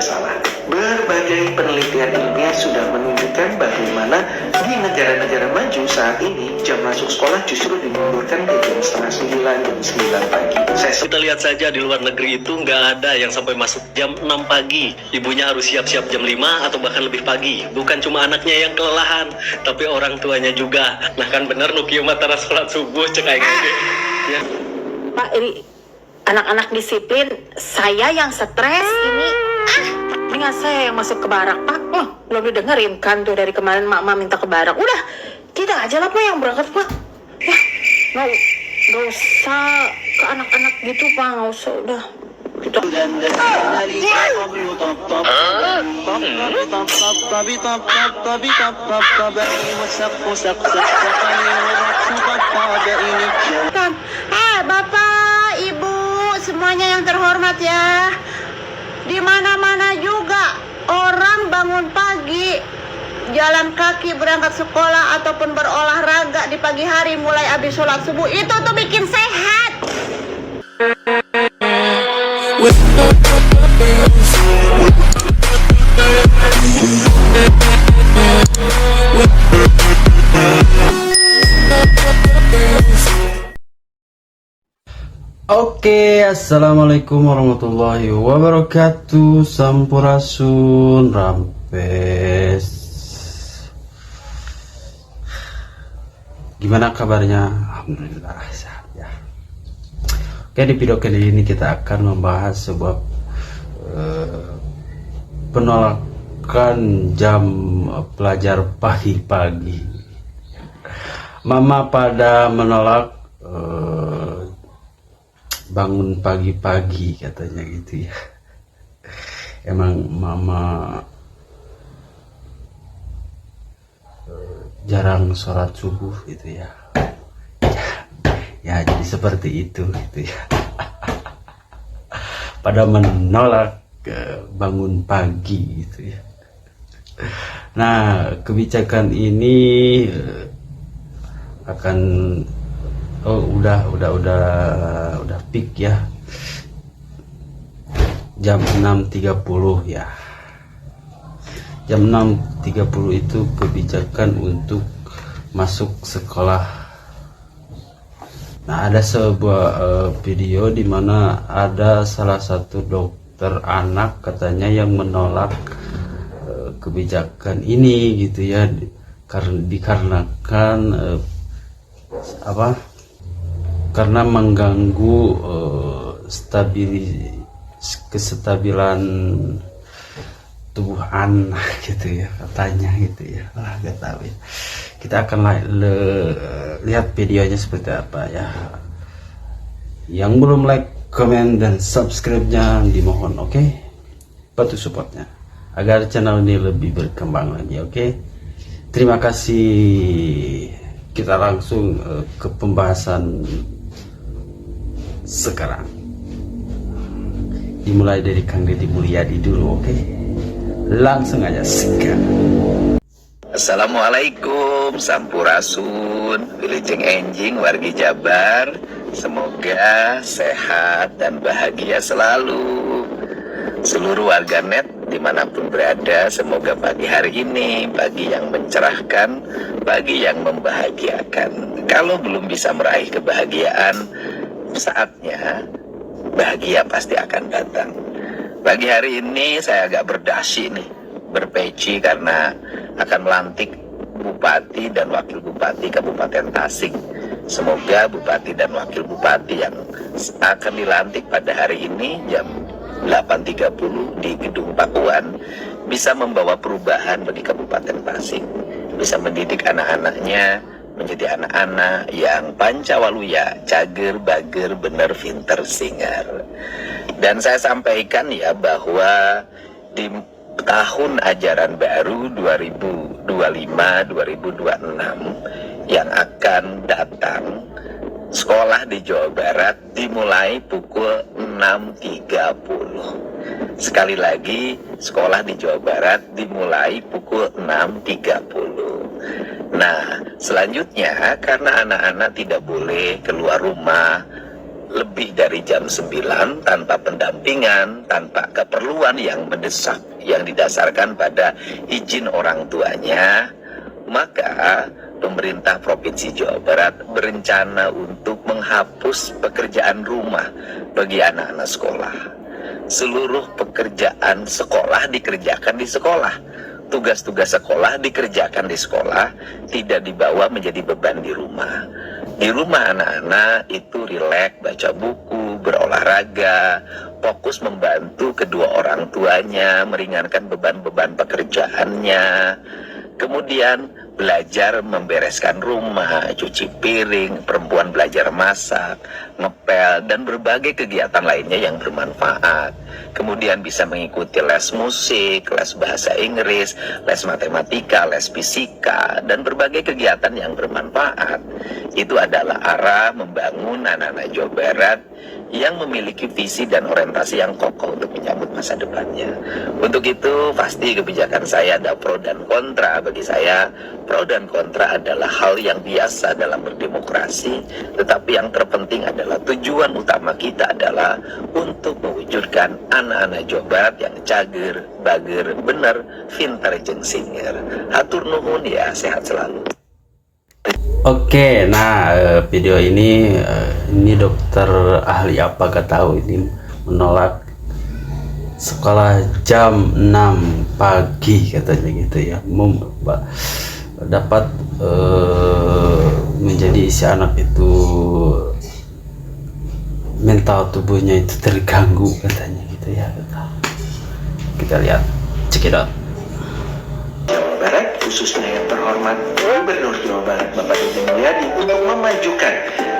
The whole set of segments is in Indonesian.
bermasalah. Berbagai penelitian ilmiah sudah menunjukkan bagaimana di negara-negara maju saat ini jam masuk sekolah justru dimundurkan ke jam setengah 9, jam 9 pagi. Kita lihat saja di luar negeri itu nggak ada yang sampai masuk jam 6 pagi. Ibunya harus siap-siap jam 5 atau bahkan lebih pagi. Bukan cuma anaknya yang kelelahan, tapi orang tuanya juga. Nah kan bener Nukio Matara sholat subuh cek aing oge. Ya. Pak, ini anak-anak disiplin, saya yang stres ini. Dengan saya yang masuk ke barak, Pak. Belum didengerin kan tuh dari kemarin Mak minta ke barak. Udah, kita aja lah Pak yang berangkat, Pak. Ya, nggak usah ke anak-anak gitu, Pak. Nggak usah, udah. Kita. Kan, Bapak, Ibu, semuanya yang terhormat ya. Di mana-mana juga orang bangun pagi, jalan kaki berangkat sekolah ataupun berolahraga di pagi hari mulai habis sholat subuh itu tuh bikin sehat. Oke, assalamualaikum warahmatullahi wabarakatuh. Sampurasun, Rampes. Gimana kabarnya? Alhamdulillah sehat ya. Oke, di video kali ini kita akan membahas sebuah penolakan jam pelajar pagi-pagi. Mama pada menolak bangun pagi-pagi katanya gitu ya. Emang mama jarang sholat subuh gitu ya. Ya jadi seperti itu gitu ya. Pada menolak bangun pagi gitu ya. Nah, kebijakan ini akan udah peak ya, jam 6.30 ya. Jam 6.30 itu kebijakan untuk masuk sekolah. Nah, ada sebuah video di mana ada salah satu dokter anak katanya yang menolak kebijakan ini gitu ya, dikarenakan karena mengganggu kestabilan tubuh anak gitu ya katanya gitu ya. Gak tahu ya. Kita akan lihat videonya seperti apa ya. Yang belum like, comment, dan subscribe-nya dimohon, oke? Bantu supportnya agar channel ini lebih berkembang lagi, oke? Terima kasih. Kita langsung ke pembahasan sekarang. Dimulai dari Kang Deddy Mulyadi dulu, oke? Langsung aja sekarang. Assalamualaikum, sampurasun, wilujeng enjing, wargi Jabar. Semoga sehat dan bahagia selalu. Seluruh warganet dimanapun berada, semoga pagi hari ini pagi yang mencerahkan, pagi yang membahagiakan. Kalau belum bisa meraih kebahagiaan, saatnya bahagia pasti akan datang. Pagi hari ini saya agak berdasi nih, berpeci karena akan melantik Bupati dan Wakil Bupati Kabupaten Tasik. Semoga Bupati dan Wakil Bupati yang akan dilantik pada hari ini jam 8.30 di Gedung Pakuan bisa membawa perubahan bagi Kabupaten Tasik, bisa mendidik anak-anaknya menjadi anak-anak yang pancawaluya, cager, bager, bener, pinter, singar. Dan saya sampaikan ya bahwa di tahun ajaran baru 2025-2026 yang akan datang, sekolah di Jawa Barat dimulai pukul 6.30. Sekali lagi, sekolah di Jawa Barat dimulai pukul 6.30. Nah, selanjutnya karena anak-anak tidak boleh keluar rumah lebih dari jam 9 tanpa pendampingan, tanpa keperluan yang mendesak yang didasarkan pada izin orang tuanya, maka pemerintah Provinsi Jawa Barat berencana untuk menghapus pekerjaan rumah bagi anak-anak sekolah. Seluruh pekerjaan sekolah dikerjakan di sekolah. Tugas-tugas sekolah dikerjakan di sekolah, tidak dibawa menjadi beban di rumah. Di rumah anak-anak itu rileks, baca buku, berolahraga, fokus membantu kedua orang tuanya, meringankan beban-beban pekerjaannya. Kemudian belajar membereskan rumah, cuci piring, perempuan belajar masak, ngepel, dan berbagai kegiatan lainnya yang bermanfaat. Kemudian bisa mengikuti les musik, les bahasa Inggris, les matematika, les fisika, dan berbagai kegiatan yang bermanfaat. Itu adalah arah membangun anak-anak Jawa Barat yang memiliki visi dan orientasi yang kokoh untuk menyambut masa depannya. Untuk itu, pasti kebijakan saya ada pro dan kontra. Bagi saya, pro dan kontra adalah hal yang biasa dalam berdemokrasi, tetapi yang terpenting adalah tujuan utama kita adalah untuk mewujudkan anak-anak Jawa Barat yang cager, bager, bener, pintar, jeung singer. Hatur nuhun ya, sehat selalu. Oke, nah video ini dokter ahli apa gak tahu ini menolak sekolah jam 6 pagi katanya gitu ya, dapat menjadi si anak itu mental tubuhnya itu terganggu katanya gitu ya. Kita lihat, cekidot. Jawa Barat, khususnya yang terhormat Gubernur Jawa Barat Bapak Deddy Mulyadi, untuk memajukan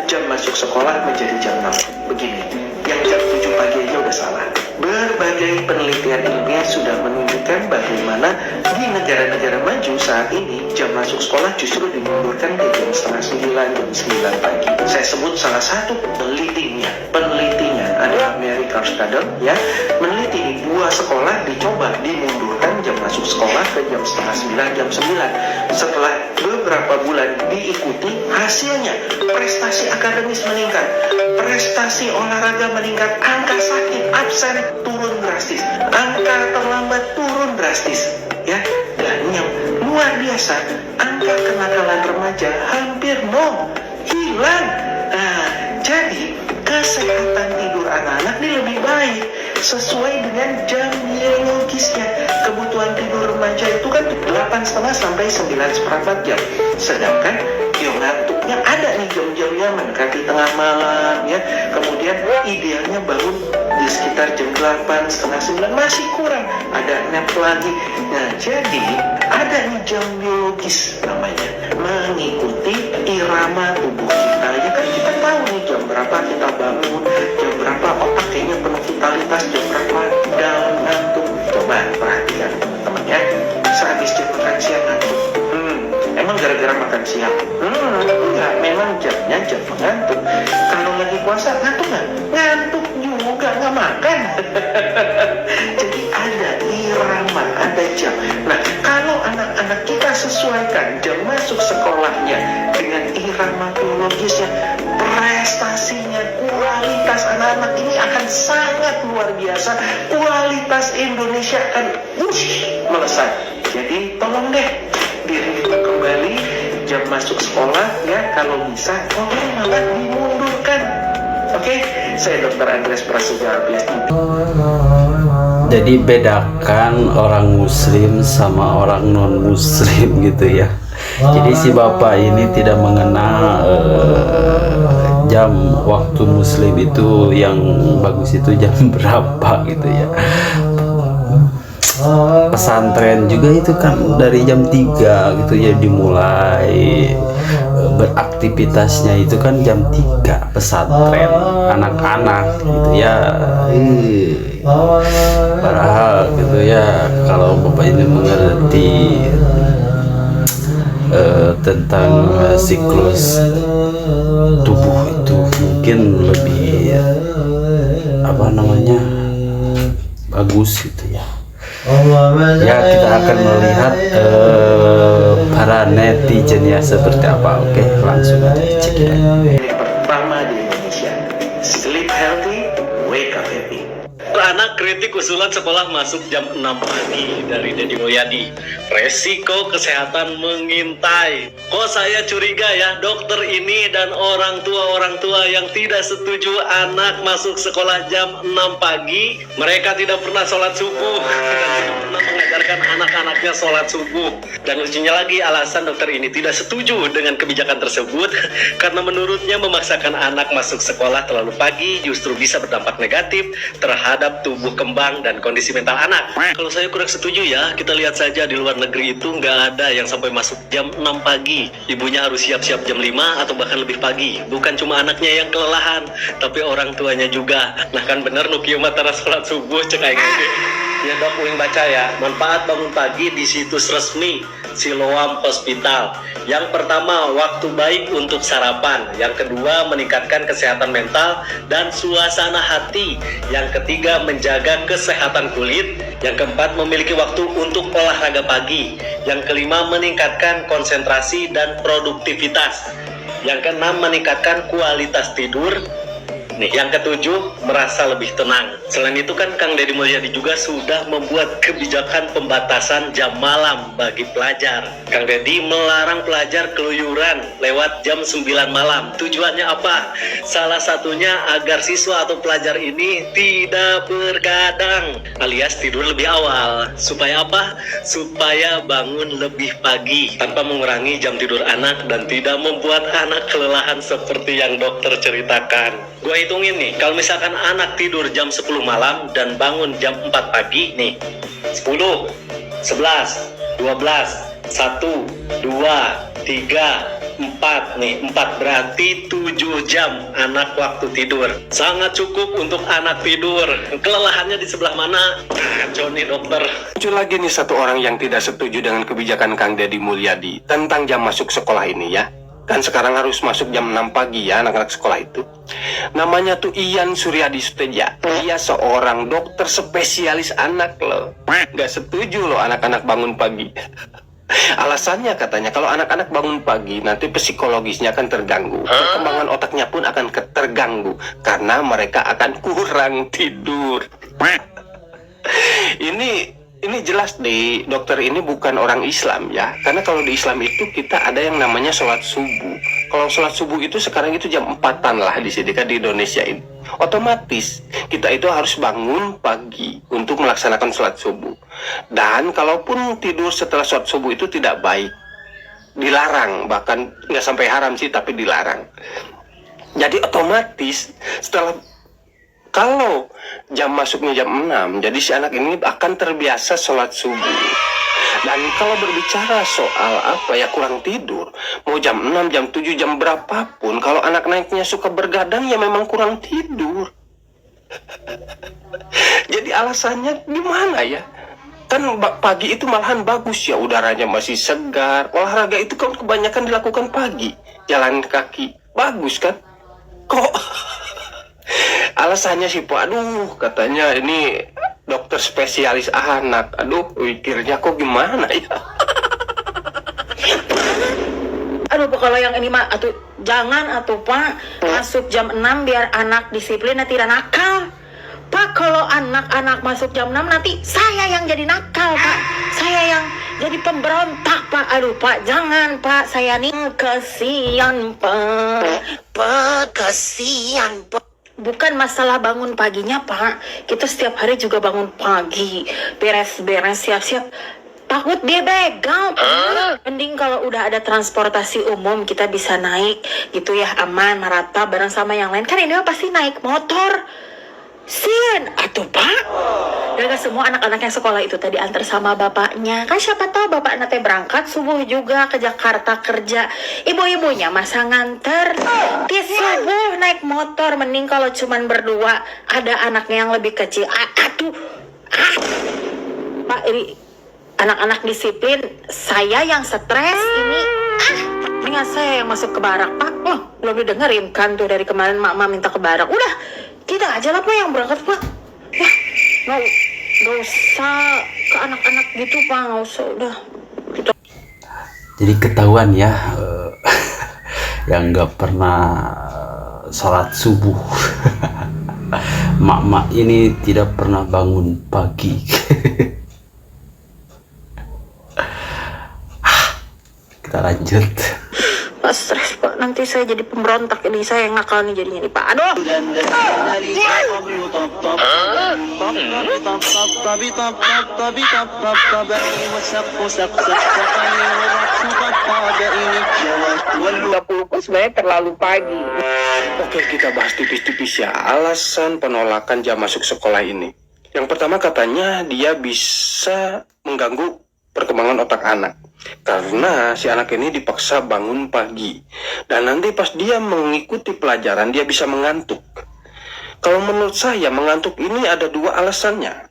jam masuk sekolah menjadi jam 6. Begini, yang jam 7 pagi aja udah salah. Berbagai penelitian ilmiah sudah menunjukkan bagaimana di negara-negara maju saat ini jam masuk sekolah justru dimundurkan ke jam setengah 9, jam 9 pagi. Saya sebut salah satu penelitinya adalah Mary Carstadel ya, meneliti di 2 sekolah dicoba dimundurkan jam masuk sekolah ke jam setengah 9, jam 9. Setelah beberapa bulan diikuti, hasilnya prestasi akademis meningkat, prestasi olahraga meningkat, angka sakit absen turun drastis, angka terlambat turun drastis ya, dan yang luar biasa, angka kenakalan remaja hampir nol, hilang. Nah, jadi kesehatan tidur anak-anak ini lebih baik sesuai dengan jam biologisnya. Kebutuhan tidur remaja itu kan 8,5 sampai 9,4 jam, sedangkan dia ngantuknya ada nih jam-jamnya mendekati tengah malam ya. Kemudian idealnya bangun di sekitar jam 8, setengah 9, masih kurang, ada nap lagi. Nah, jadi ada nih jam biologis namanya, mengikuti irama tubuh kita. Ya kan kita tahu nih jam berapa kita bangun, jam berapa otak kayaknya penuh vitalitas, jam berapa down, ngantuk. Coba perhatikan teman-teman ya, sehabis jam makan siang ngantuk. Emang gara-gara makan siang? Enggak, memang jamnya jam mengantuk. Kalau lagi puasa ngantuk nggak? Ngantuk juga, nggak makan. Jadi ada irama, ada jam. Nah, kalau anak-anak kita sesuaikan jam masuk sekolahnya dengan irama biologisnya, prestasinya, kualitas anak-anak ini akan sangat luar biasa. Kualitas Indonesia akan melesat. Jadi tolong deh dirubah kembali jam masuk sekolah ya, kalau bisa boleh malah dimundurkan. Oke, saya Dr. Andreas Prasetya PhD. Jadi bedakan orang muslim sama orang non muslim gitu ya. Jadi si bapak ini tidak mengenal jam waktu muslim itu yang bagus itu jam berapa gitu ya. Pesantren juga itu kan dari jam 3 gitu ya dimulai beraktivitasnya, itu kan jam 3 pesantren anak-anak gitu ya. Padahal gitu ya, kalau bapak ini mengerti tentang siklus tubuh itu mungkin lebih bagus gitu ya. Ya, kita akan melihat para netizen ya seperti apa. Oke, langsung aja cek. Pertama di Indonesia. kritik usulan sekolah masuk jam 6 pagi dari Deddy Mulyadi. Resiko kesehatan mengintai. Kok saya curiga ya, dokter ini dan orang tua yang tidak setuju anak masuk sekolah jam 6 pagi, mereka tidak pernah sholat subuh dan tidak pernah mengajarkan anak-anaknya sholat subuh. Dan lucunya lagi, alasan dokter ini tidak setuju dengan kebijakan tersebut karena menurutnya memaksakan anak masuk sekolah terlalu pagi justru bisa berdampak negatif terhadap tubuh kembang dan kondisi mental anak. Kalau saya kurang setuju ya, kita lihat saja di luar negeri itu nggak ada yang sampai masuk jam 6 pagi. Ibunya harus siap-siap jam 5 atau bahkan lebih pagi. Bukan cuma anaknya yang kelelahan, tapi orang tuanya juga. Nah kan bener Nuki Matara sholat subuh cek aing gede. Ya dok, uing baca ya. Manfaat bangun pagi di situs resmi Siloam Hospital. Yang pertama, waktu baik untuk sarapan. Yang kedua, meningkatkan kesehatan mental dan suasana hati. Yang ketiga, menjaga kesehatan kulit. Yang keempat, memiliki waktu untuk olahraga pagi. Yang kelima, meningkatkan konsentrasi dan produktivitas. Yang keenam, meningkatkan kualitas tidur. Nih, yang ketujuh, merasa lebih tenang. Selain itu kan Kang Deddy Mulyadi juga sudah membuat kebijakan pembatasan jam malam bagi pelajar. Kang Deddy melarang pelajar keluyuran lewat jam 9 malam. Tujuannya apa? Salah satunya agar siswa atau pelajar ini tidak bergadang alias tidur lebih awal. Supaya apa? Supaya bangun lebih pagi tanpa mengurangi jam tidur anak dan tidak membuat anak kelelahan seperti yang dokter ceritakan. Gue hitungin nih, kalau misalkan anak tidur jam 10 malam dan bangun jam 4 pagi nih, 10, 11, 12, 1, 2, 3, 4 nih, 4 berarti 7 jam anak waktu tidur. Sangat cukup untuk anak tidur. Kelelahannya di sebelah mana? Kacau nih dokter. Muncul lagi nih satu orang yang tidak setuju dengan kebijakan Kang Deddy Mulyadi tentang jam masuk sekolah ini ya. Kan sekarang harus masuk jam 6 pagi ya anak-anak sekolah itu. Namanya tuh Ian Suryadi Suteja. Dia seorang dokter spesialis anak loh. Gak setuju loh anak-anak bangun pagi. Alasannya katanya kalau anak-anak bangun pagi nanti psikologisnya akan terganggu. Perkembangan otaknya pun akan terganggu karena mereka akan kurang tidur. Ini jelas deh, dokter ini bukan orang Islam ya. Karena kalau di Islam itu kita ada yang namanya sholat subuh. Kalau sholat subuh itu sekarang itu jam 4-an lah di sini kan di Indonesia ini. Otomatis kita itu harus bangun pagi untuk melaksanakan sholat subuh. Dan kalaupun tidur setelah sholat subuh itu tidak baik. Dilarang, bahkan nggak sampai haram sih tapi dilarang. Jadi otomatis setelah kalau jam masuknya jam 6, jadi si anak ini akan terbiasa sholat subuh. Dan kalau berbicara soal kurang tidur, mau jam 6, jam 7, jam berapapun, kalau anak-anaknya suka bergadang ya memang kurang tidur. Jadi alasannya gimana ya? Kan pagi itu malahan bagus ya, udaranya masih segar. Olahraga itu kan kebanyakan dilakukan pagi, jalan kaki, bagus kan? Kok alasannya sih Pak, aduh katanya ini dokter spesialis anak. Aduh, pikirnya kok gimana ya? Aduh, kalau yang ini mah jangan Pak masuk jam 6 biar anak disiplin dan tidak nakal. Pak, kalau anak-anak masuk jam 6 nanti saya yang jadi nakal Pak. Saya yang jadi pemberontak Pak. Aduh Pak, jangan Pak. Saya nih kasihan Pak. Kasihan Pak. Bukan masalah bangun paginya Pak. Kita setiap hari juga bangun pagi, beres-beres, siap-siap. Takut dia begal Pak. Mending kalau udah ada transportasi umum kita bisa naik gitu ya, aman, merata bareng sama yang lain. Kan ini pasti naik motor. Sin, Pak. Dan semua anak-anak yang sekolah itu tadi antar sama bapaknya. Kan siapa tahu bapak nanti berangkat subuh juga ke Jakarta kerja. Ibu-ibunya masa nganter. Di subuh naik motor. Mending kalau cuman berdua, ada anaknya yang lebih kecil. Pak, ini anak-anak disiplin. Saya yang stres ini. Dengan saya yang masuk ke barak Pak. Belum didengerin kan tuh dari kemarin mama minta ke barak. Udah, kita aja lah Pak yang berangkat Pak. Nggak usah ke anak-anak gitu Pak, nggak usah, udah. Jadi ketahuan ya yang nggak pernah sholat subuh mak-mak ini tidak pernah bangun pagi. Kita lanjut. Pak, stres Pak, nanti saya jadi pemberontak ini, saya yang nakal nih jadinya nih Pak. Aduh. Sebenarnya terlalu pagi. Oke, kita bahas tipis-tipis ya alasan penolakan jam masuk sekolah ini. Yang pertama katanya dia bisa mengganggu perkembangan otak anak. Karena si anak ini dipaksa bangun pagi. Dan nanti pas dia mengikuti pelajaran dia bisa mengantuk. Kalau menurut saya mengantuk ini ada dua alasannya.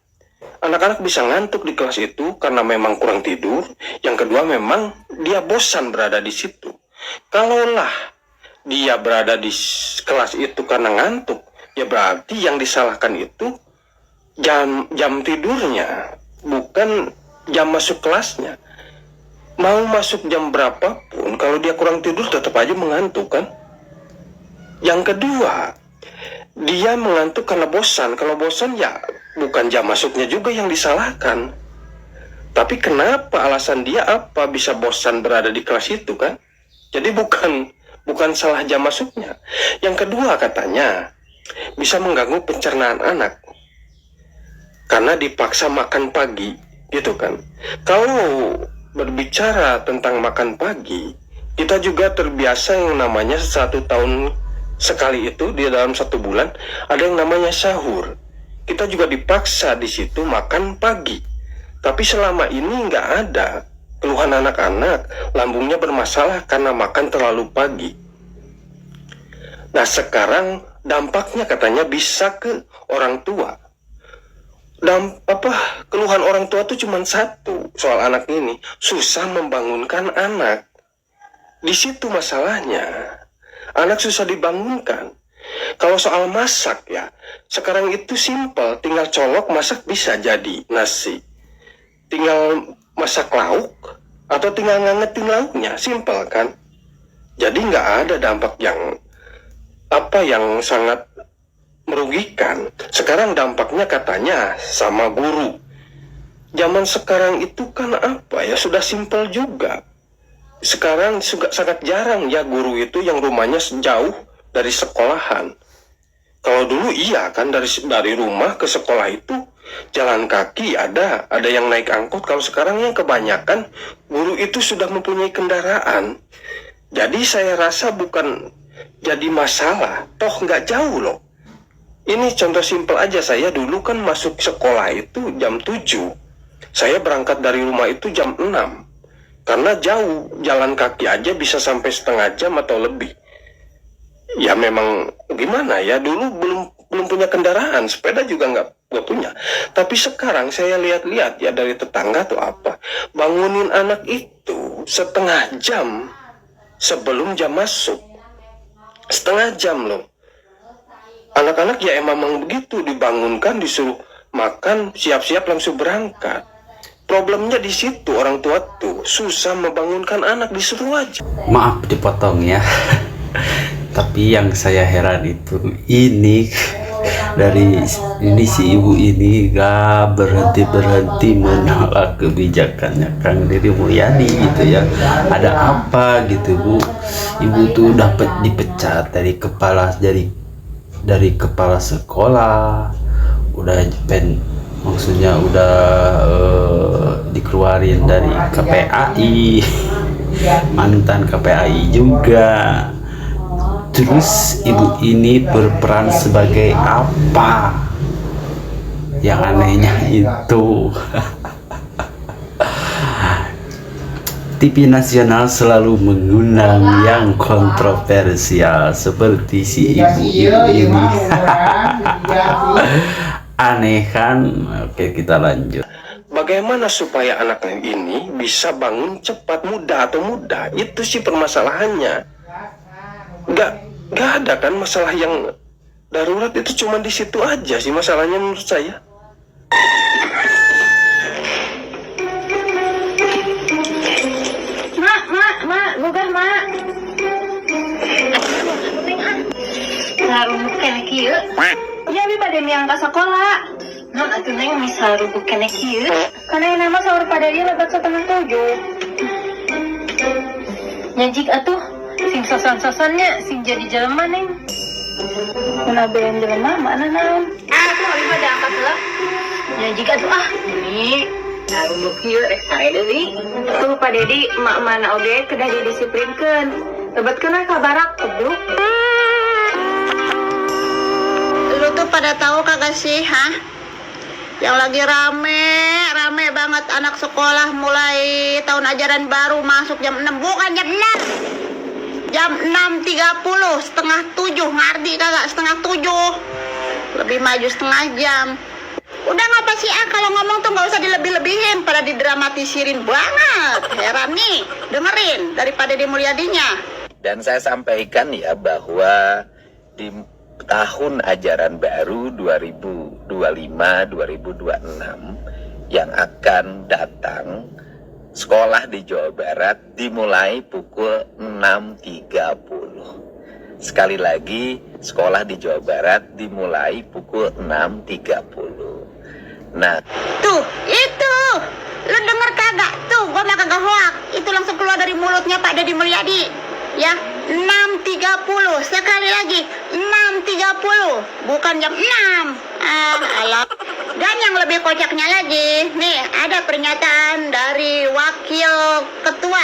Anak-anak bisa ngantuk di kelas itu karena memang kurang tidur. Yang kedua memang dia bosan berada di situ. Kalaulah dia berada di kelas itu karena ngantuk, ya berarti yang disalahkan itu jam tidurnya, bukan jam masuk kelasnya. Mau masuk jam berapapun, kalau dia kurang tidur tetap aja mengantuk kan. Yang kedua, dia mengantuk karena bosan. Kalau bosan ya bukan jam masuknya juga yang disalahkan. Tapi kenapa alasan dia apa bisa bosan berada di kelas itu kan? Jadi bukan salah jam masuknya. Yang kedua katanya bisa mengganggu pencernaan anak karena dipaksa makan pagi gitu kan. Kalau berbicara tentang makan pagi, kita juga terbiasa yang namanya 1 tahun sekali itu di dalam 1 bulan ada yang namanya sahur. Kita juga dipaksa di situ makan pagi. Tapi selama ini nggak ada keluhan anak-anak lambungnya bermasalah karena makan terlalu pagi. Nah sekarang dampaknya katanya bisa ke orang tua. Keluhan orang tua tuh cuma satu soal anak ini, susah membangunkan anak. Di situ masalahnya, anak susah dibangunkan. Kalau soal masak ya, sekarang itu simpel, tinggal colok masak bisa jadi nasi. Tinggal masak lauk atau tinggal ngangetin lauknya, simpel kan. Jadi nggak ada dampak yang sangat merugikan. Sekarang dampaknya katanya sama guru. Zaman sekarang itu kan sudah simpel juga. Sekarang sangat jarang ya guru itu yang rumahnya jauh dari sekolahan. Kalau dulu iya kan dari rumah ke sekolah itu jalan kaki ada yang naik angkot. Kalau sekarang yang kebanyakan guru itu sudah mempunyai kendaraan. Jadi saya rasa bukan jadi masalah. Toh nggak jauh loh. Ini contoh simpel aja, saya dulu kan masuk sekolah itu jam 7. Saya berangkat dari rumah itu jam 6. Karena jauh, jalan kaki aja bisa sampai setengah jam atau lebih. Ya memang gimana ya, dulu belum punya kendaraan, sepeda juga nggak punya. Tapi sekarang saya lihat-lihat ya dari tetangga tuh bangunin anak itu setengah jam sebelum jam masuk. Setengah jam loh. Anak-anak ya emang begitu, dibangunkan, disuruh makan, siap-siap langsung berangkat. Problemnya di situ, orang tua tuh susah membangunkan anak, disuruh aja. Maaf dipotong ya. Tapi yang saya heran itu ini si ibu ini gak berhenti menolak kebijakannya Kang Deddy Mulyadi gitu ya. Ada apa gitu Bu? Ibu tuh dapat dipecat dari kepala sekolah, maksudnya udah dikeluarin dari KPAI, mantan KPAI juga. Terus ibu ini berperan sebagai apa? Yang anehnya itu TV nasional selalu mengundang yang kontroversial seperti si ibu ini. Aneh kan? Oke, kita lanjut. Bagaimana supaya anak ini bisa bangun cepat, muda? Itu sih permasalahannya. Nggak ada kan masalah yang darurat, itu cuma di situ aja sih masalahnya menurut saya. Bukan mak. Nah, kayak kieu. Ya, bi bade yang ke sekolah. Non atuh neng misal rubuh kene kieu. Kana yang nama sahur pada dia lebat 6:30. Nyajik atuh sing soson-sosonnya sing jadi jelema neng. Mun abeng jelema mana naon? Aku mah bisa diangkat lah. Nyajik atuh ini rubuh kieu rek sae deui. Tuh Pak Dedi emak mana oge kedah didisiplinkeun. Lebetkeun ka barak kebluk. Lu tuh pada tahu kagak sih, yang lagi rame banget anak sekolah mulai tahun ajaran baru masuk jam 6, bukan jam 6, jam 6.30, setengah 7, ngerti kagak? Setengah 7, lebih maju setengah jam. Udah ngapa sih kalau ngomong tuh nggak usah dilebih-lebihin, pada didramatisin banget. Heran nih, dengerin daripada dimulyadinya. Dan saya sampaikan ya bahwa di tahun ajaran baru 2025-2026 yang akan datang, sekolah di Jawa Barat dimulai pukul 6.30. Sekali lagi, sekolah di Jawa Barat dimulai pukul 6.30. Nah, Tuh, itu. Lu denger kagak? Tuh, gua mah kagak hoak. Itu langsung keluar dari mulutnya Pak Deddy Mulyadi. Ya, 6.30. Sekali lagi, 6.30. Bukan jam 6. Alah. Dan yang lebih kocaknya lagi, nih ada pernyataan dari Wakil Ketua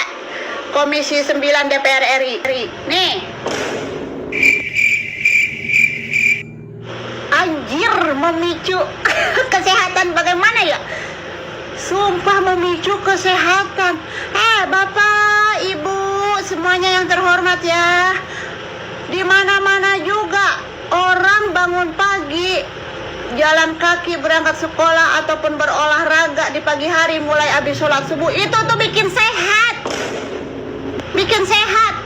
Komisi 9 DPR RI. Nih. Anjir, memicu kesehatan bagaimana ya? Sumpah memicu kesehatan. Bapak, Ibu, semuanya yang terhormat ya. Di mana-mana juga orang bangun pagi, jalan kaki berangkat sekolah ataupun berolahraga di pagi hari mulai habis sholat subuh, itu tuh bikin sehat. Bikin sehat.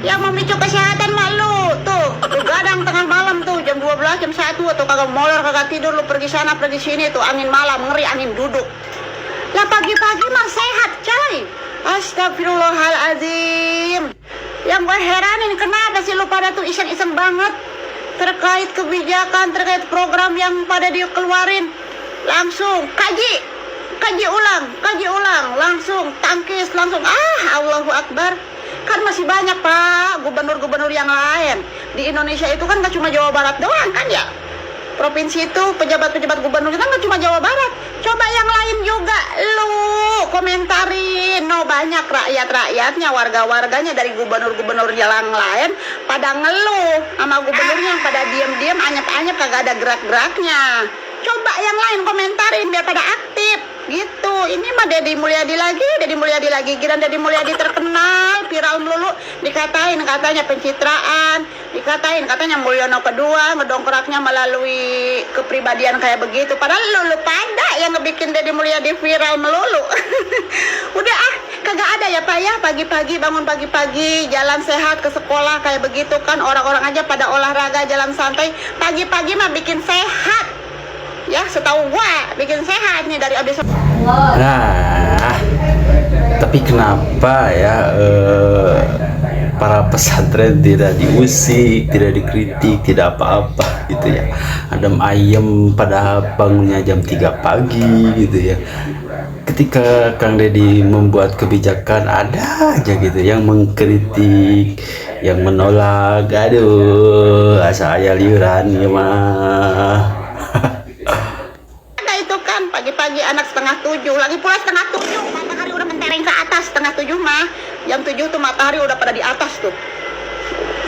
Yang memicu kesehatan malu tuh begadang tengah malam tuh jam 12 jam 1 atau kagak molor kagak tidur, lu pergi sana pergi sini tuh, angin malam ngeri, angin duduk lah. Pagi-pagi mah sehat coy. Astagfirullahaladzim. Yang gue heranin, kenapa sih lu pada tuh iseng-iseng banget terkait kebijakan, terkait program yang pada dikeluarin. Langsung kaji ulang, langsung tangkis, langsung Allahu Akbar. Kan masih banyak Pak gubernur-gubernur yang lain di Indonesia itu, kan gak cuma Jawa Barat doang kan ya. Provinsi itu pejabat-pejabat gubernur kita gak cuma Jawa Barat, coba yang lain juga lu komentarin. No, banyak rakyatnya, warga-warganya dari gubernur-gubernur yang lain pada ngeluh sama gubernurnya yang pada diam-diam anyep-anyep kagak ada gerak-geraknya. Coba yang lain komentarin biar pada aktif gitu. Ini mah Deddy Mulyadi lagi, giran Deddy Mulyadi terkenal, viral melulu, katanya pencitraan, katanya Mulyono kedua ngedongkraknya melalui kepribadian kayak begitu. Padahal lu pada yang ngebikin Deddy Mulyadi viral melulu. Udah kagak ada ya Pak ya, pagi-pagi bangun pagi-pagi jalan sehat ke sekolah kayak begitu kan, orang-orang aja pada olahraga jalan santai pagi-pagi mah bikin sehat. Ya, setahu gua bikin sehat nih dari abis. Nah, tapi kenapa ya para pesantren tidak diusik, tidak dikritik, tidak apa-apa gitu ya? Adem ayem pada bangunnya jam 3 pagi gitu ya. Ketika Kang Deddy membuat kebijakan, ada aja gitu yang mengkritik, yang menolak. Aduh, asa aya liuran ya mah. Pagi-pagi anak 6:30, lagi pula 6:30 matahari udah mentereng ke atas. 6:30 mah jam 7 tuh matahari udah pada di atas tuh,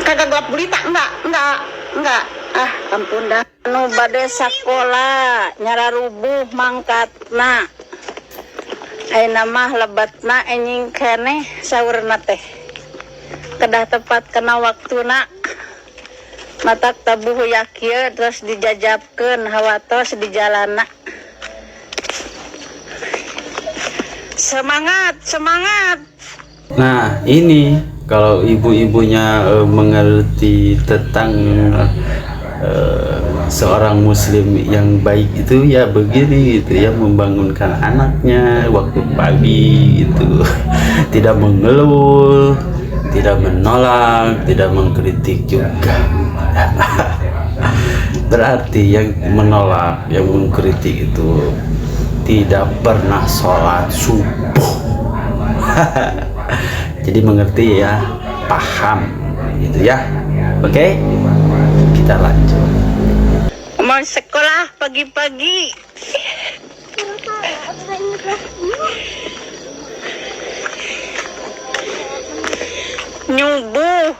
kagak gelap gulita. Enggak. Ampun dah. Nu bade sakola nyara rubuh mangkatna, ayeuna mah lebatna enjing keneh saurna teh kedah tepat kena waktuna. Matak tabuh yakieu terus dijajabkeun hawatos di jalana. Semangat. Nah, ini kalau ibu-ibunya mengerti tentang seorang muslim yang baik itu ya begini gitu ya, membangunkan anaknya waktu pagi gitu. Tidak mengeluh, tidak menolak, tidak mengkritik juga. berarti yang menolak, yang mengkritik itu tidak pernah sholat subuh. Jadi mengerti ya, paham gitu ya. Oke, kita lanjut. Mau sekolah pagi-pagi. Nyubuh.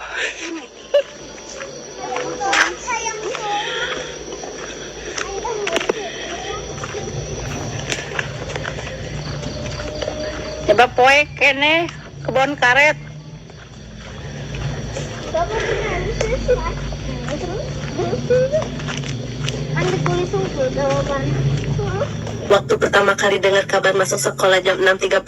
Coba poek kene kebon karet. Waktu pertama kali dengar kabar masuk sekolah jam 6.30,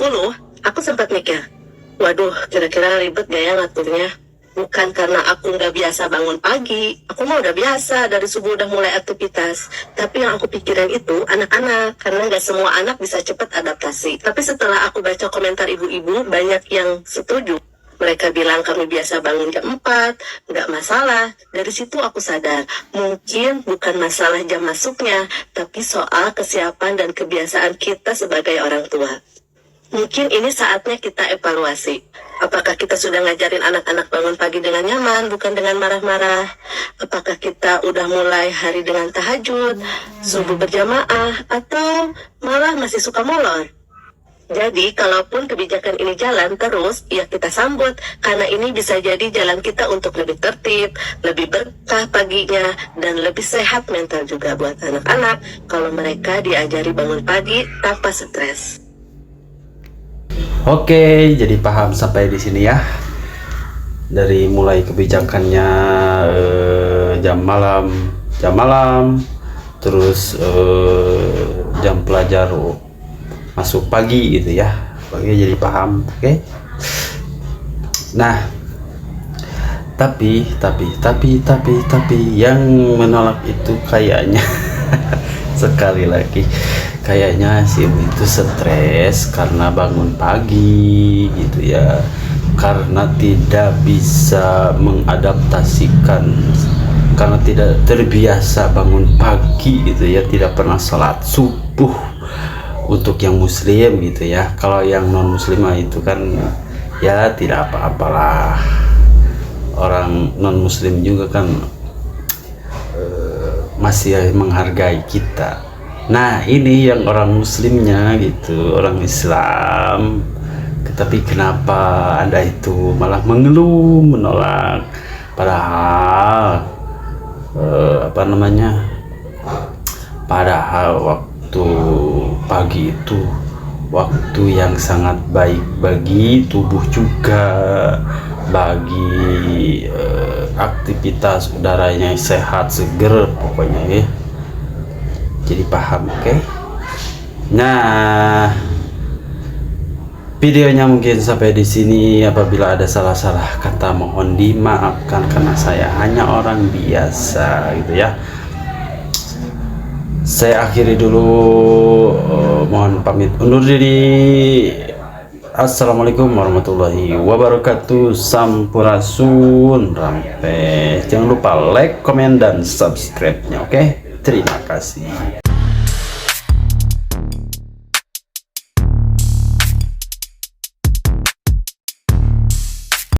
aku sempat mikir, waduh, kira-kira ribet gak ya ngaturnya? Bukan karena aku nggak biasa bangun pagi, aku mah udah biasa dari subuh udah mulai aktivitas. Tapi yang aku pikirin itu anak-anak, karena nggak semua anak bisa cepat adaptasi. Tapi setelah aku baca komentar ibu-ibu, banyak yang setuju. Mereka bilang kami biasa bangun jam 4, nggak masalah. Dari situ aku sadar, mungkin bukan masalah jam masuknya, tapi soal kesiapan dan kebiasaan kita sebagai orang tua. Mungkin ini saatnya kita evaluasi. Apakah kita sudah ngajarin anak-anak bangun pagi dengan nyaman, bukan dengan marah-marah? Apakah kita udah mulai hari dengan tahajud, subuh berjamaah, atau malah masih suka molor? Jadi, kalaupun kebijakan ini jalan terus, ya kita sambut. Karena ini bisa jadi jalan kita untuk lebih tertib, lebih berkah paginya, dan lebih sehat mental juga buat anak-anak kalau mereka diajari bangun pagi tanpa stres. Oke, jadi paham sampai di sini ya. Dari mulai kebijakannya jam malam, terus jam pelajar masuk pagi gitu ya. Oke, jadi paham. Oke. Nah, tapi yang menolak itu kayaknya sekali lagi kayaknya si ibu itu stres karena bangun pagi gitu ya, karena tidak bisa mengadaptasikan, karena tidak terbiasa bangun pagi gitu ya, tidak pernah sholat subuh untuk yang muslim gitu ya. Kalau yang non muslimah itu kan ya tidak apa-apalah, orang non muslim juga kan masih menghargai kita. Nah, ini yang orang muslimnya gitu, orang Islam. Tapi kenapa Anda itu malah mengeluh, menolak? Padahal padahal waktu pagi itu waktu yang sangat baik bagi tubuh juga, bagi aktivitas udaranya sehat, seger pokoknya ya. Jadi paham, oke? Nah, videonya mungkin sampai di sini. Apabila ada salah-salah kata mohon dimaafkan karena saya hanya orang biasa gitu ya. Saya akhiri dulu, mohon pamit undur diri. Assalamualaikum warahmatullahi wabarakatuh. Sampurasun, rampes. Jangan lupa like, komen, dan subscribe-nya, oke? Terima kasih.